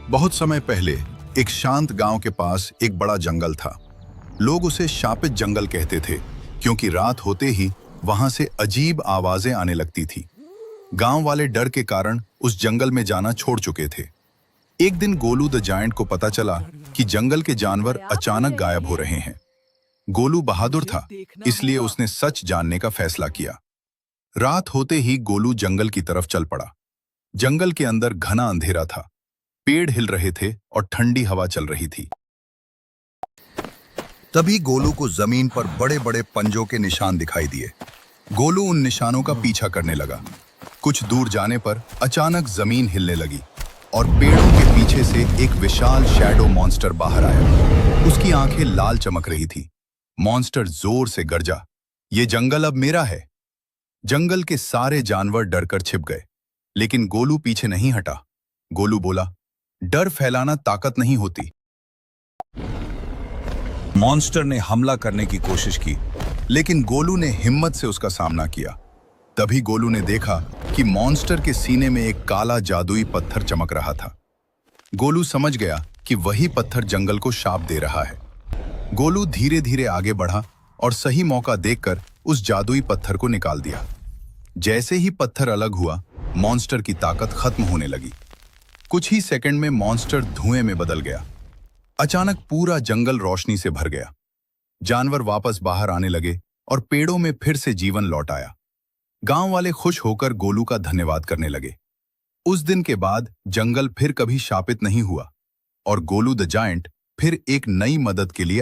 बहुत समय पहले एक शांत गांव के पास एक बड़ा जंगल था। लोग उसे शापित जंगल कहते थे क्योंकि रात होते ही वहां से अजीब आवाजें आने लगती थी। गांव वाले डर के कारण उस जंगल में जाना छोड़ चुके थे। एक दिन गोलू द जायंट को पता चला कि जंगल के जानवर अचानक गायब हो रहे हैं। गोलू बहादुर था, इसलिए उसने सच जानने का फैसला किया। रात होते ही गोलू जंगल की तरफ चल पड़ा। जंगल के अंदर घना अंधेरा था, पेड़ हिल रहे थे और ठंडी हवा चल रही थी। तभी गोलू को जमीन पर बड़े बड़े पंजों के निशान दिखाई दिए। गोलू उन निशानों का पीछा करने लगा। कुछ दूर जाने पर अचानक जमीन हिलने लगी और पेड़ों के पीछे से एक विशाल शैडो मॉन्स्टर बाहर आया। उसकी आंखें लाल चमक रही थी। मॉन्स्टर जोर से गरजा, "ये जंगल अब मेरा है।" जंगल के सारे जानवर डरकर छिप गए, लेकिन गोलू पीछे नहीं हटा। गोलू बोला, "डर फैलाना ताकत नहीं होती।" मॉन्स्टर ने हमला करने की कोशिश की, लेकिन गोलू ने हिम्मत से उसका सामना किया। तभी गोलू ने देखा कि मॉन्स्टर के सीने में एक काला जादुई पत्थर चमक रहा था। गोलू समझ गया कि वही पत्थर जंगल को शाप दे रहा है। गोलू धीरे धीरे आगे बढ़ा और सही मौका देखकर उस जादुई पत्थर को निकाल दिया। जैसे ही पत्थर अलग हुआ, मॉन्स्टर की ताकत खत्म होने लगी। कुछ ही सेकंड में मॉन्स्टर धुएं में बदल गया। अचानक पूरा जंगल रोशनी से भर गया। जानवर वापस बाहर आने लगे और पेड़ों में फिर से जीवन लौट आया। गांव वाले खुश होकर गोलू का धन्यवाद करने लगे। उस दिन के बाद जंगल फिर कभी शापित नहीं हुआ और गोलू द जायंट फिर एक नई मदद के लिए